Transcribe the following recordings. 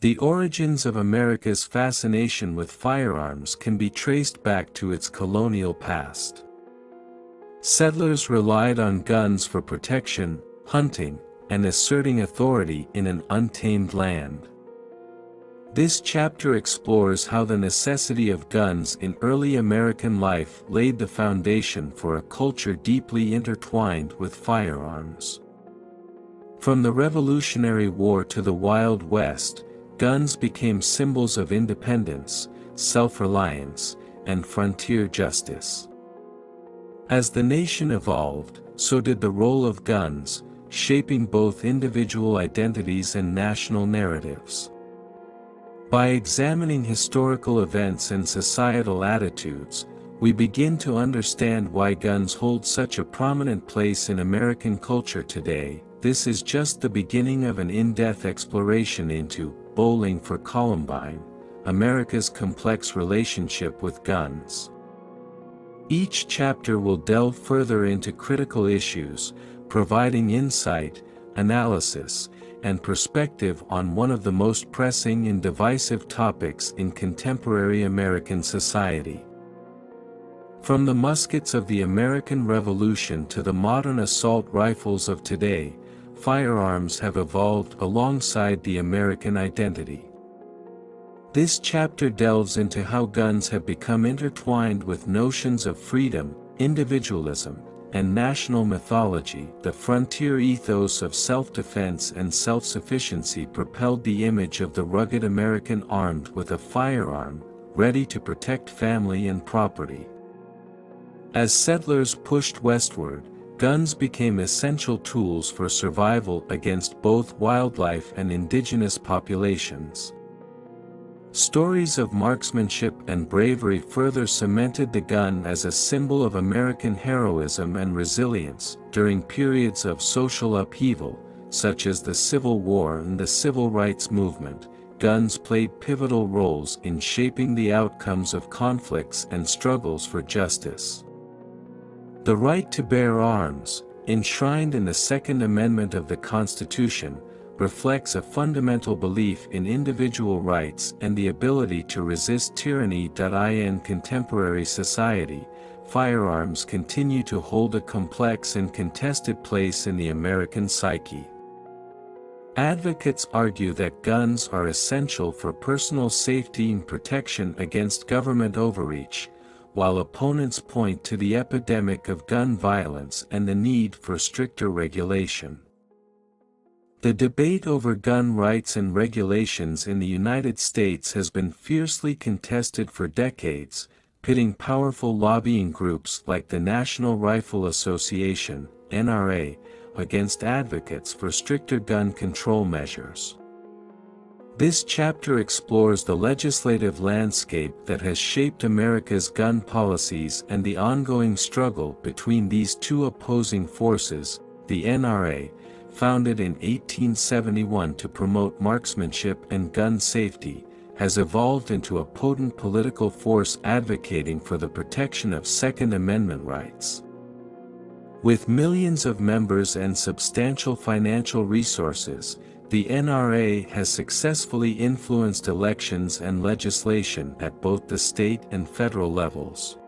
The origins of America's fascination with firearms can be traced back to its colonial past. Settlers relied on guns for protection, hunting, and asserting authority in an untamed land. This chapter explores how the necessity of guns in early American life laid the foundation for a culture deeply intertwined with firearms. From the Revolutionary War to the Wild West, guns became symbols of independence, self-reliance, and frontier justice. As the nation evolved, so did the role of guns, shaping both individual identities and national narratives. By examining historical events and societal attitudes, we begin to understand why guns hold such a prominent place in American culture today. This is just the beginning of an in-depth exploration into Bowling for Columbine, America's complex relationship with guns. Each chapter will delve further into critical issues, providing insight, analysis, and perspective on one of the most pressing and divisive topics in contemporary American society. From the muskets of the American Revolution to the modern assault rifles of today, firearms have evolved alongside the American identity. This chapter delves into how guns have become intertwined with notions of freedom, individualism, and national mythology. The frontier ethos of self-defense and self-sufficiency propelled the image of the rugged American armed with a firearm, ready to protect family and property. As settlers pushed westward, guns became essential tools for survival against both wildlife and indigenous populations. Stories of marksmanship and bravery further cemented the gun as a symbol of American heroism and resilience. During periods of social upheaval, such as the Civil War and the Civil Rights Movement, guns played pivotal roles in shaping the outcomes of conflicts and struggles for justice. The right to bear arms, enshrined in the Second Amendment of the Constitution, reflects a fundamental belief in individual rights and the ability to resist tyranny. In contemporary society, firearms continue to hold a complex and contested place in the American psyche. Advocates argue that guns are essential for personal safety and protection against government overreach, while opponents point to the epidemic of gun violence and the need for stricter regulation. The debate over gun rights and regulations in the United States has been fiercely contested for decades, pitting powerful lobbying groups like the National Rifle Association, NRA, against advocates for stricter gun control measures. This chapter explores the legislative landscape that has shaped America's gun policies and the ongoing struggle between these two opposing forces. The NRA, founded in 1871 to promote marksmanship and gun safety, has evolved into a potent political force advocating for the protection of Second Amendment rights. With millions of members and substantial financial resources, the NRA has successfully influenced elections and legislation at both the state and federal levels.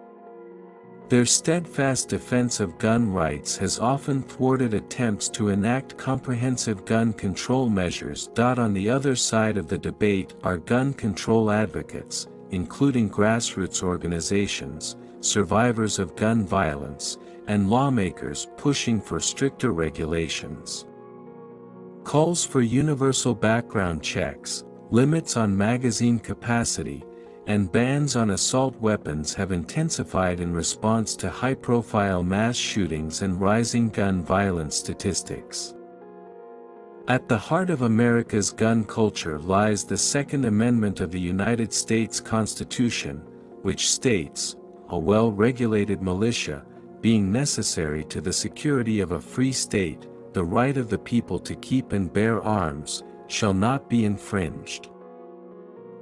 Their steadfast defense of gun rights has often thwarted attempts to enact comprehensive gun control measures. On the other side of the debate are gun control advocates, including grassroots organizations, survivors of gun violence, and lawmakers pushing for stricter regulations. Calls for universal background checks, limits on magazine capacity, and bans on assault weapons have intensified in response to high-profile mass shootings and rising gun violence statistics. At the heart of America's gun culture lies the Second Amendment of the United States Constitution, which states, "A well-regulated militia, being necessary to the security of a free state, the right of the people to keep and bear arms, shall not be infringed."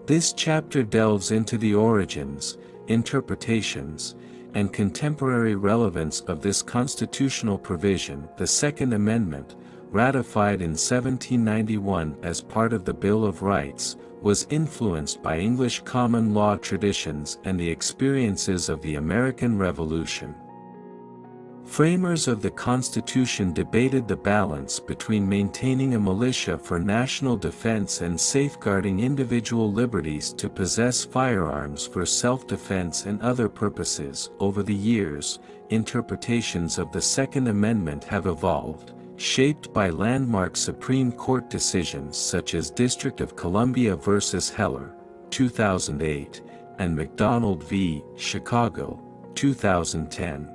This chapter delves into the origins, interpretations, and contemporary relevance of this constitutional provision. The Second Amendment, ratified in 1791 as part of the Bill of Rights, was influenced by English common law traditions and the experiences of the American Revolution. Framers of the Constitution debated the balance between maintaining a militia for national defense and safeguarding individual liberties to possess firearms for self-defense and other purposes. Over the years, interpretations of the Second Amendment have evolved, shaped by landmark Supreme Court decisions such as District of Columbia v. Heller, 2008, and McDonald v. Chicago, 2010.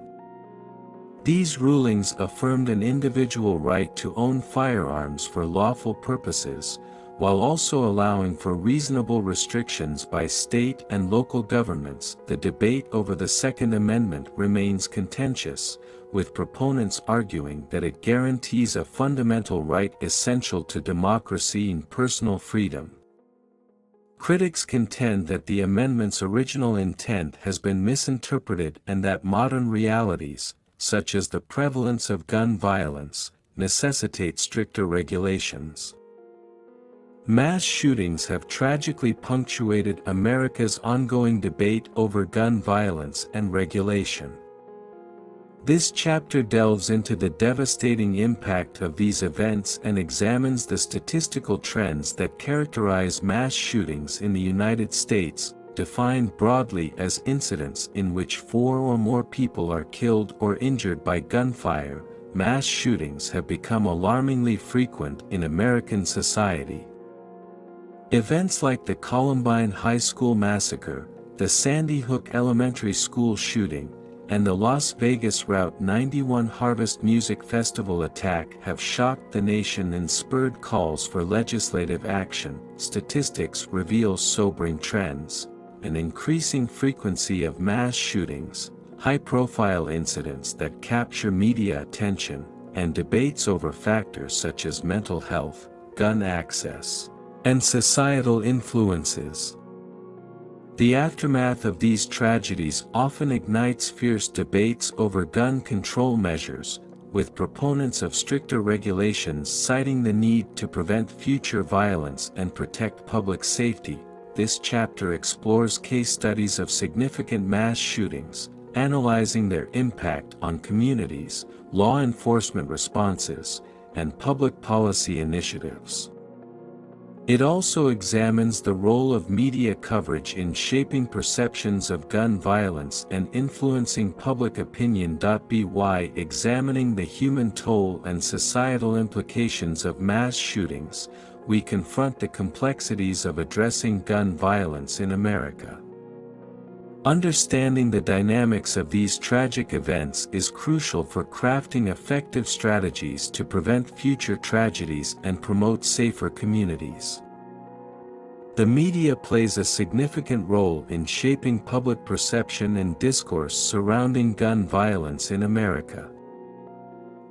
These rulings affirmed an individual right to own firearms for lawful purposes, while also allowing for reasonable restrictions by state and local governments. The debate over the Second Amendment remains contentious, with proponents arguing that it guarantees a fundamental right essential to democracy and personal freedom. Critics contend that the amendment's original intent has been misinterpreted and that modern realities, such as the prevalence of gun violence, necessitate stricter regulations. Mass shootings have tragically punctuated America's ongoing debate over gun violence and regulation. This chapter delves into the devastating impact of these events and examines the statistical trends that characterize mass shootings in the United States, defined broadly as incidents in which 4 or more people are killed or injured by gunfire. Mass shootings have become alarmingly frequent in American society. Events like the Columbine High School massacre, the Sandy Hook Elementary School shooting, and the Las Vegas Route 91 Harvest Music Festival attack have shocked the nation and spurred calls for legislative action. Statistics reveal sobering trends: an increasing frequency of mass shootings, high-profile incidents that capture media attention, and debates over factors such as mental health, gun access, and societal influences. The aftermath of these tragedies often ignites fierce debates over gun control measures, with proponents of stricter regulations citing the need to prevent future violence and protect public safety. This chapter explores case studies of significant mass shootings, analyzing their impact on communities, law enforcement responses, and public policy initiatives. It also examines the role of media coverage in shaping perceptions of gun violence and influencing public opinion. By examining the human toll and societal implications of mass shootings, we confront the complexities of addressing gun violence in America. Understanding the dynamics of these tragic events is crucial for crafting effective strategies to prevent future tragedies and promote safer communities. The media plays a significant role in shaping public perception and discourse surrounding gun violence in America.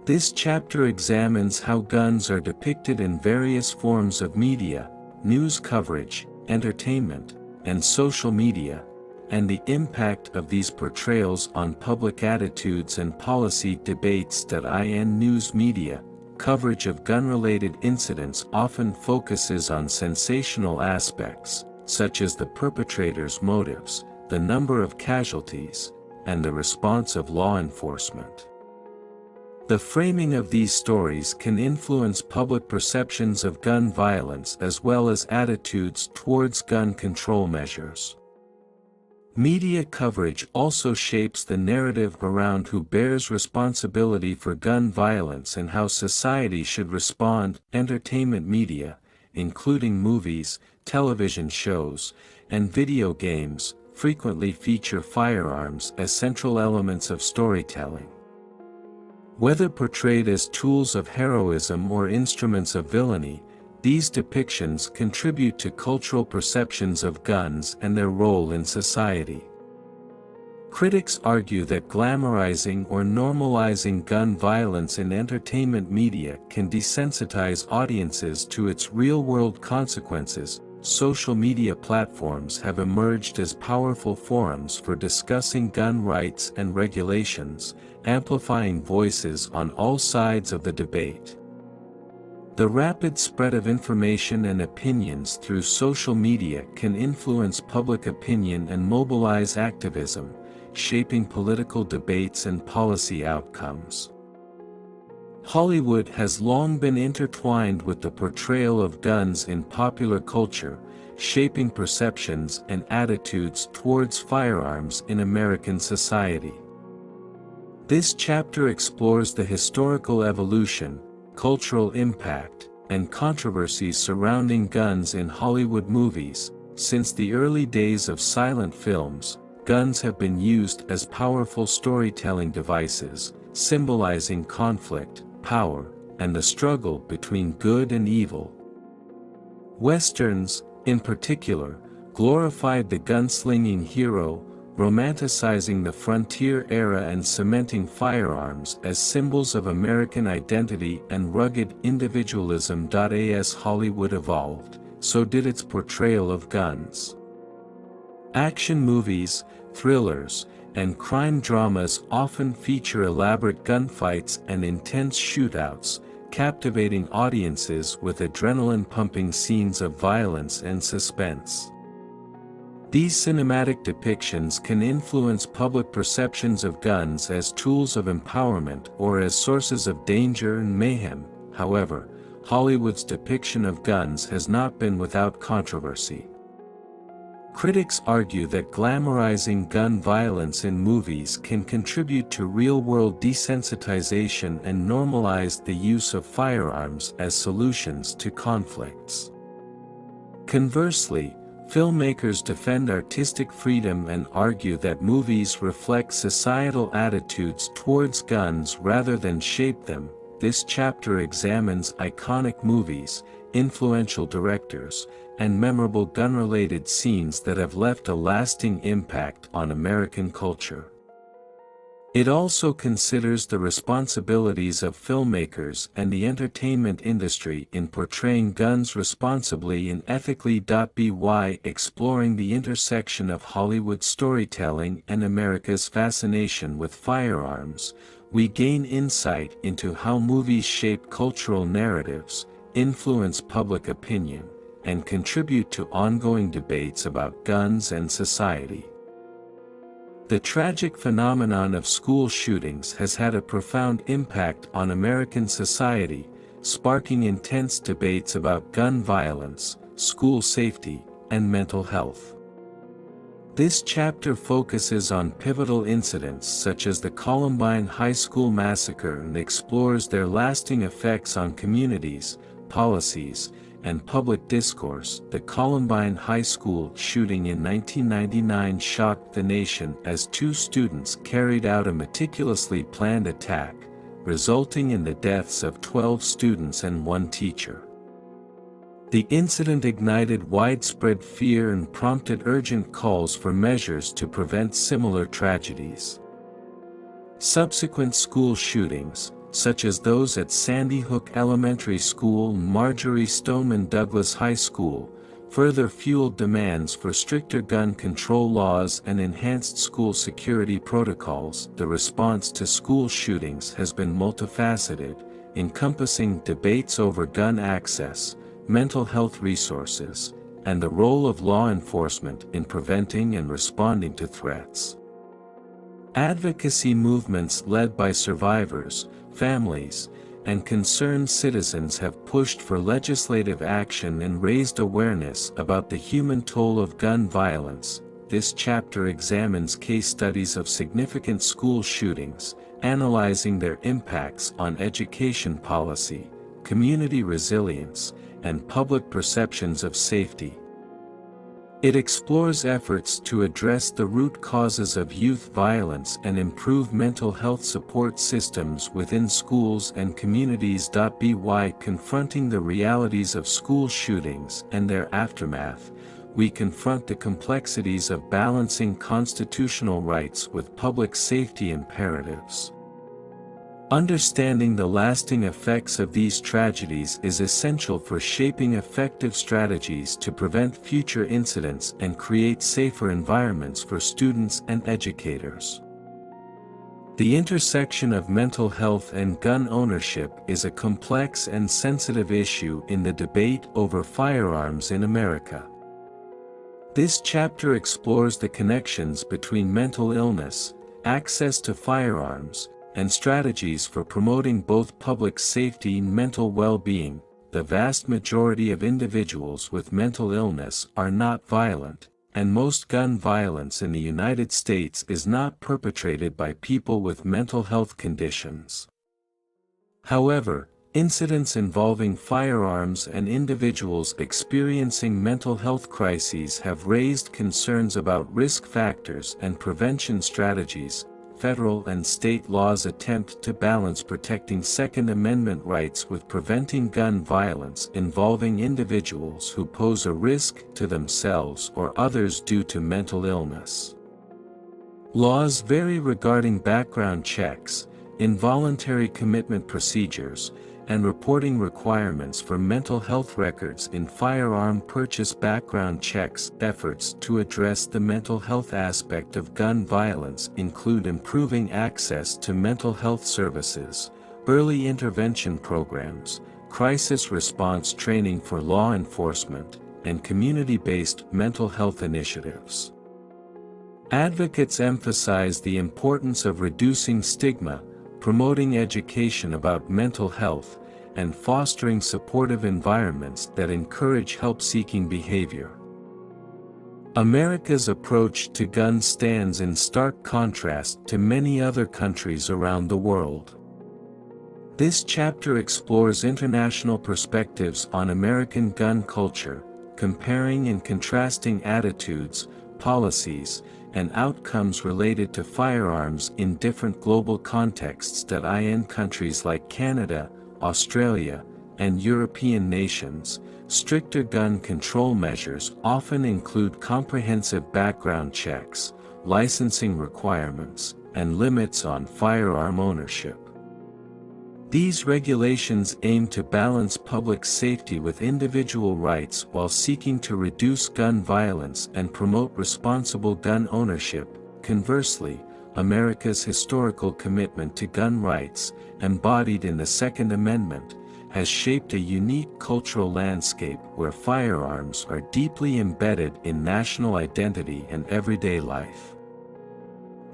This chapter examines how guns are depicted in various forms of media, news coverage, entertainment, and social media, and the impact of these portrayals on public attitudes and policy debates. In news media, coverage of gun-related incidents often focuses on sensational aspects, such as the perpetrator's motives, the number of casualties, and the response of law enforcement. The framing of these stories can influence public perceptions of gun violence as well as attitudes towards gun control measures. Media coverage also shapes the narrative around who bears responsibility for gun violence and how society should respond. Entertainment media, including movies, television shows, and video games, frequently feature firearms as central elements of storytelling. Whether portrayed as tools of heroism or instruments of villainy, these depictions contribute to cultural perceptions of guns and their role in society. Critics argue that glamorizing or normalizing gun violence in entertainment media can desensitize audiences to its real-world consequences. Social media platforms have emerged as powerful forums for discussing gun rights and regulations, amplifying voices on all sides of the debate. The rapid spread of information and opinions through social media can influence public opinion and mobilize activism, shaping political debates and policy outcomes. Hollywood has long been intertwined with the portrayal of guns in popular culture, shaping perceptions and attitudes towards firearms in American society. This chapter explores the historical evolution, cultural impact, and controversies surrounding guns in Hollywood movies. Since the early days of silent films, guns have been used as powerful storytelling devices, symbolizing conflict, power, and the struggle between good and evil. Westerns, in particular, glorified the gunslinging hero, romanticizing the frontier era and cementing firearms as symbols of American identity and rugged individualism. As Hollywood evolved, so did its portrayal of guns. Action movies, thrillers, and crime dramas often feature elaborate gunfights and intense shootouts, captivating audiences with adrenaline-pumping scenes of violence and suspense. These cinematic depictions can influence public perceptions of guns as tools of empowerment or as sources of danger and mayhem. However, Hollywood's depiction of guns has not been without controversy. Critics argue that glamorizing gun violence in movies can contribute to real-world desensitization and normalize the use of firearms as solutions to conflicts. Conversely, filmmakers defend artistic freedom and argue that movies reflect societal attitudes towards guns rather than shape them. This chapter examines iconic movies, influential directors, and memorable gun-related scenes that have left a lasting impact on American culture. It also considers the responsibilities of filmmakers and the entertainment industry in portraying guns responsibly and ethically. By exploring the intersection of Hollywood storytelling and America's fascination with firearms, we gain insight into how movies shape cultural narratives, influence public opinion, and contribute to ongoing debates about guns and society. The tragic phenomenon of school shootings has had a profound impact on American society, sparking intense debates about gun violence, school safety, and mental health. This chapter focuses on pivotal incidents such as the Columbine High School massacre and explores their lasting effects on communities, policies, and public discourse. The Columbine High School shooting in 1999 shocked the nation as two students carried out a meticulously planned attack, resulting in the deaths of 12 students and one teacher. The incident ignited widespread fear and prompted urgent calls for measures to prevent similar tragedies. Subsequent school shootings, such as those at Sandy Hook Elementary School and Marjory Stoneman Douglas High School, further fueled demands for stricter gun control laws and enhanced school security protocols. The response to school shootings has been multifaceted, encompassing debates over gun access, mental health resources, and the role of law enforcement in preventing and responding to threats. Advocacy movements led by survivors, families, and concerned citizens have pushed for legislative action and raised awareness about the human toll of gun violence. This chapter examines case studies of significant school shootings, analyzing their impacts on education policy, community resilience, and public perceptions of safety. It explores efforts to address the root causes of youth violence and improve mental health support systems within schools and communities. By confronting the realities of school shootings and their aftermath, we confront the complexities of balancing constitutional rights with public safety imperatives. Understanding the lasting effects of these tragedies is essential for shaping effective strategies to prevent future incidents and create safer environments for students and educators. The intersection of mental health and gun ownership is a complex and sensitive issue in the debate over firearms in America. This chapter explores the connections between mental illness, access to firearms, and strategies for promoting both public safety and mental well-being. The vast majority of individuals with mental illness are not violent, and most gun violence in the United States is not perpetrated by people with mental health conditions. However, incidents involving firearms and individuals experiencing mental health crises have raised concerns about risk factors and prevention strategies. Federal and state laws attempt to balance protecting Second Amendment rights with preventing gun violence involving individuals who pose a risk to themselves or others due to mental illness. Laws vary regarding background checks, involuntary commitment procedures, and reporting requirements for mental health records in firearm purchase background checks. Efforts to address the mental health aspect of gun violence include improving access to mental health services, early intervention programs, crisis response training for law enforcement, and community-based mental health initiatives. Advocates emphasize the importance of reducing stigma, promoting education about mental health, and fostering supportive environments that encourage help-seeking behavior. America's approach to guns stands in stark contrast to many other countries around the world. This chapter explores international perspectives on American gun culture, comparing and contrasting attitudes, policies, and outcomes related to firearms in different global contexts. In countries like Canada, Australia, and European nations, stricter gun control measures often include comprehensive background checks, licensing requirements, and limits on firearm ownership. These regulations aim to balance public safety with individual rights while seeking to reduce gun violence and promote responsible gun ownership. Conversely, America's historical commitment to gun rights, embodied in the Second Amendment, has shaped a unique cultural landscape where firearms are deeply embedded in national identity and everyday life.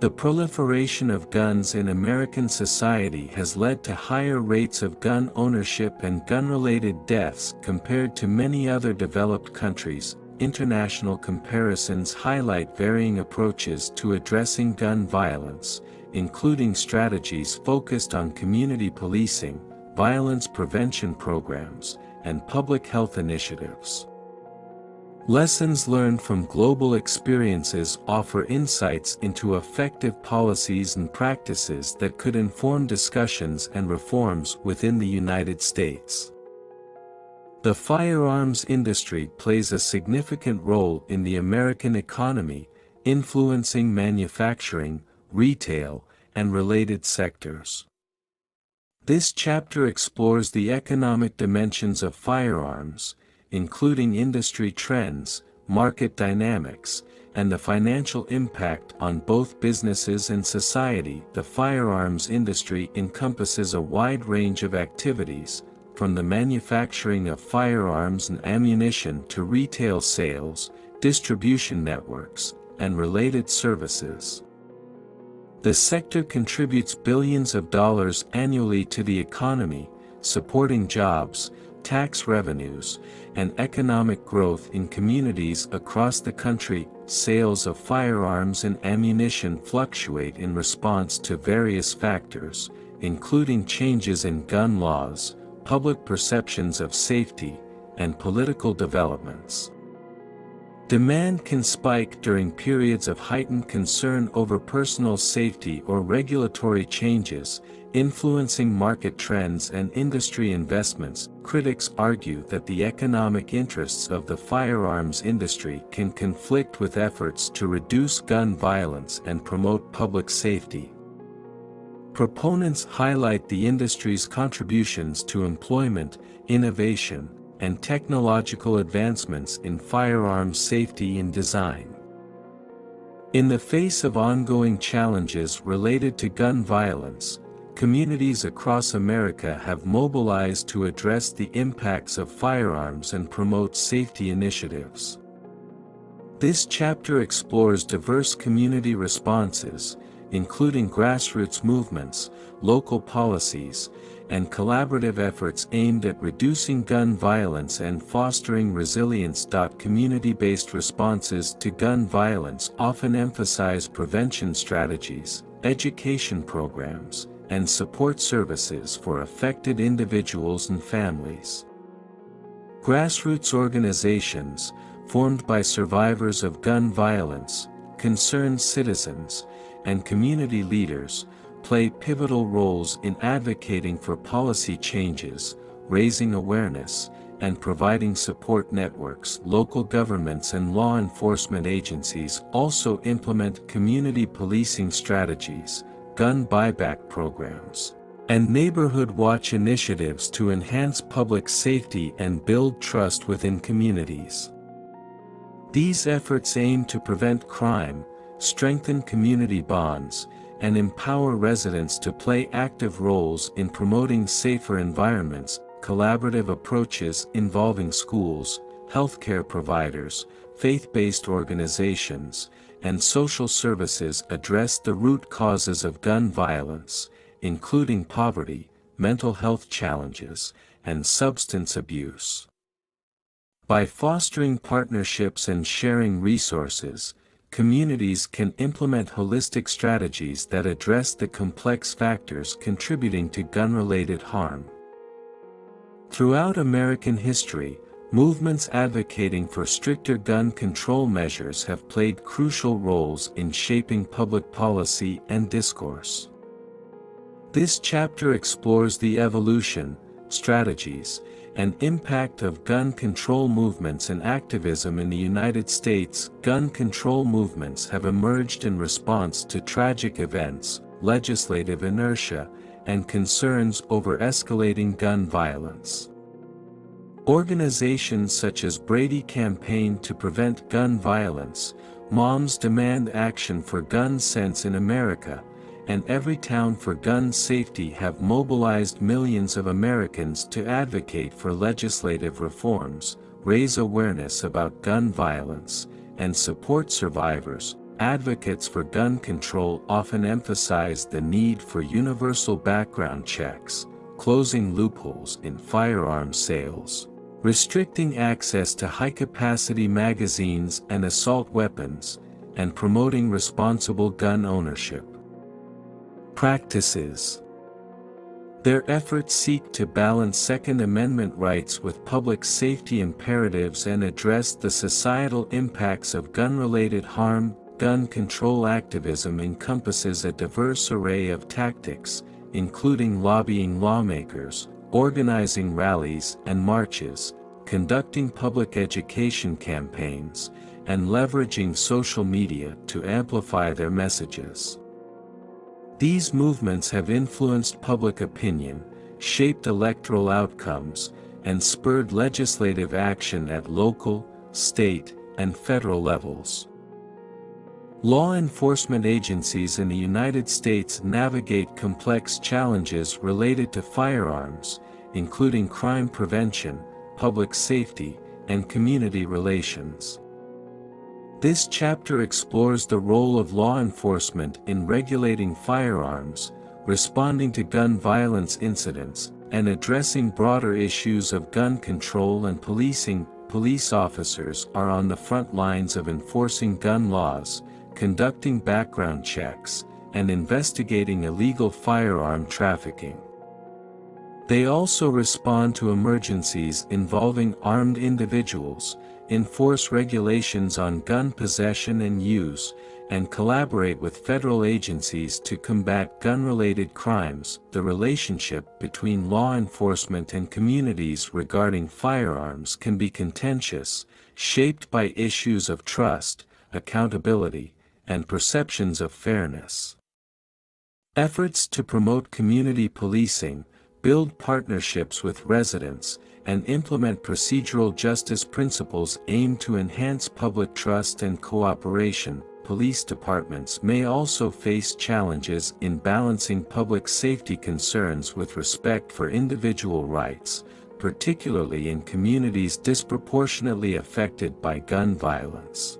The proliferation of guns in American society has led to higher rates of gun ownership and gun-related deaths compared to many other developed countries. International comparisons highlight varying approaches to addressing gun violence, including strategies focused on community policing, violence prevention programs, and public health initiatives. Lessons learned from global experiences offer insights into effective policies and practices that could inform discussions and reforms within the United States. The firearms industry plays a significant role in the American economy, influencing manufacturing, retail, and related sectors. This chapter explores the economic dimensions of firearms, including industry trends, market dynamics, and the financial impact on both businesses and society. The firearms industry encompasses a wide range of activities, from the manufacturing of firearms and ammunition to retail sales, distribution networks, and related services. The sector contributes billions of dollars annually to the economy, supporting jobs, tax revenues, and economic growth in communities across the country. Sales of firearms and ammunition fluctuate in response to various factors, including changes in gun laws, public perceptions of safety, and political developments. Demand can spike during periods of heightened concern over personal safety or regulatory changes, influencing market trends and industry investments. Critics argue that the economic interests of the firearms industry can conflict with efforts to reduce gun violence and promote public safety. Proponents highlight the industry's contributions to employment, innovation, and technological advancements in firearms safety and design. In the face of ongoing challenges related to gun violence, communities across America have mobilized to address the impacts of firearms and promote safety initiatives. This chapter explores diverse community responses, including grassroots movements, local policies, and collaborative efforts aimed at reducing gun violence and fostering resilience. Community-based responses to gun violence often emphasize prevention strategies, education programs, and support services for affected individuals and families. Grassroots organizations, formed by survivors of gun violence, concerned citizens, and community leaders, play pivotal roles in advocating for policy changes, raising awareness, and providing support networks. Local governments and law enforcement agencies also implement community policing strategies, gun buyback programs, and neighborhood watch initiatives to enhance public safety and build trust within communities. These efforts aim to prevent crime, strengthen community bonds, and empower residents to play active roles in promoting safer environments. Collaborative approaches involving schools, healthcare providers, faith-based organizations, and social services address the root causes of gun violence, including poverty, mental health challenges, and substance abuse. By fostering partnerships and sharing resources, communities can implement holistic strategies that address the complex factors contributing to gun-related harm. Throughout American history, movements advocating for stricter gun control measures have played crucial roles in shaping public policy and discourse. This chapter explores the evolution, strategies, and impact of gun control movements and activism in the United States. Gun control movements have emerged in response to tragic events, legislative inertia, and concerns over escalating gun violence. Organizations such as Brady Campaign to Prevent Gun Violence, Moms Demand Action for Gun Sense in America, and Everytown for Gun Safety have mobilized millions of Americans to advocate for legislative reforms, raise awareness about gun violence, and support survivors. Advocates for gun control often emphasize the need for universal background checks, closing loopholes in firearm sales, restricting access to high-capacity magazines and assault weapons, and promoting responsible gun ownership practices. Their efforts seek to balance Second Amendment rights with public safety imperatives and address the societal impacts of gun-related harm. Gun control activism encompasses a diverse array of tactics, including lobbying lawmakers, organizing rallies and marches, conducting public education campaigns, and leveraging social media to amplify their messages. These movements have influenced public opinion, shaped electoral outcomes, and spurred legislative action at local, state, and federal levels. Law enforcement agencies in the United States navigate complex challenges related to firearms, including crime prevention, public safety, and community relations. This chapter explores the role of law enforcement in regulating firearms, responding to gun violence incidents, and addressing broader issues of gun control and policing. Police officers are on the front lines of enforcing gun laws, conducting background checks, and investigating illegal firearm trafficking. They also respond to emergencies involving armed individuals, enforce regulations on gun possession and use, and collaborate with federal agencies to combat gun-related crimes. The relationship between law enforcement and communities regarding firearms can be contentious, shaped by issues of trust, accountability, and perceptions of fairness. Efforts to promote community policing, build partnerships with residents, and implement procedural justice principles aim to enhance public trust and cooperation. police departments may also face challenges in balancing public safety concerns with respect for individual rights, particularly in communities disproportionately affected by gun violence.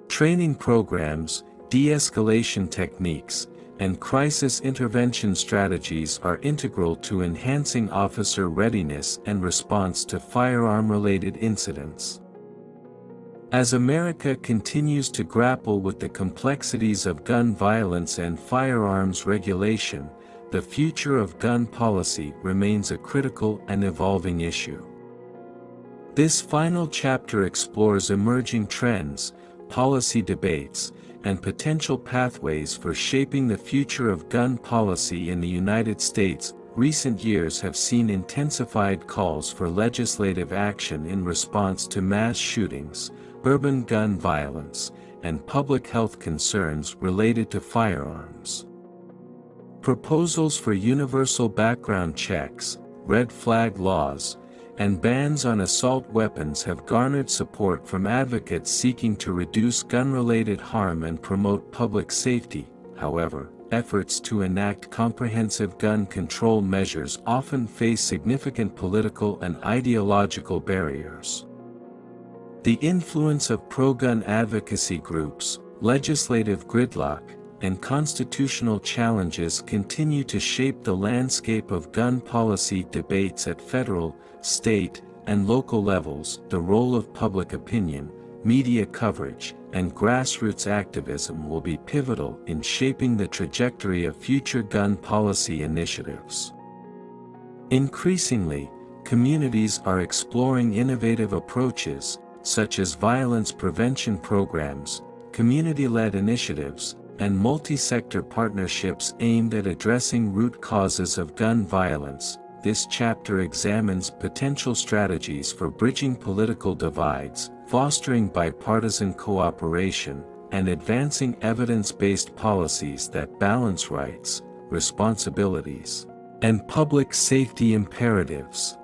Training programs, de-escalation techniques, and crisis intervention strategies are integral to enhancing officer readiness and response to firearm-related incidents. As America continues to grapple with the complexities of gun violence and firearms regulation, the future of gun policy remains a critical and evolving issue. This final chapter explores emerging trends, policy debates, and potential pathways for shaping the future of gun policy in the United States. Recent years have seen intensified calls for legislative action in response to mass shootings, urban gun violence, and public health concerns related to firearms. Proposals for universal background checks, red flag laws, and bans on assault weapons have garnered support from advocates seeking to reduce gun-related harm and promote public safety. However, efforts to enact comprehensive gun control measures often face significant political and ideological barriers. The influence of pro-gun advocacy groups, legislative gridlock, and constitutional challenges continue to shape the landscape of gun policy debates at federal, state, and local levels. The role of public opinion, media coverage, and grassroots activism will be pivotal in shaping the trajectory of future gun policy initiatives. Increasingly, communities are exploring innovative approaches, such as violence prevention programs, community-led initiatives, and multi-sector partnerships aimed at addressing root causes of gun violence. This chapter examines potential strategies for bridging political divides, fostering bipartisan cooperation, and advancing evidence-based policies that balance rights, responsibilities, and public safety imperatives.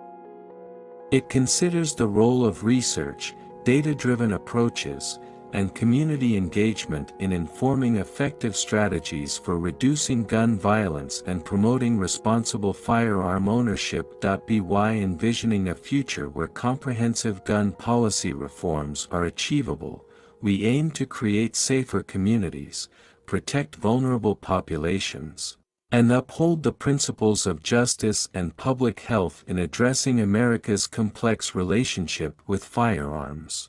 It considers the role of research, data-driven approaches, and community engagement in informing effective strategies for reducing gun violence and promoting responsible firearm ownership. By envisioning a future where comprehensive gun policy reforms are achievable, we aim to create safer communities, protect vulnerable populations, and uphold the principles of justice and public health in addressing America's complex relationship with firearms.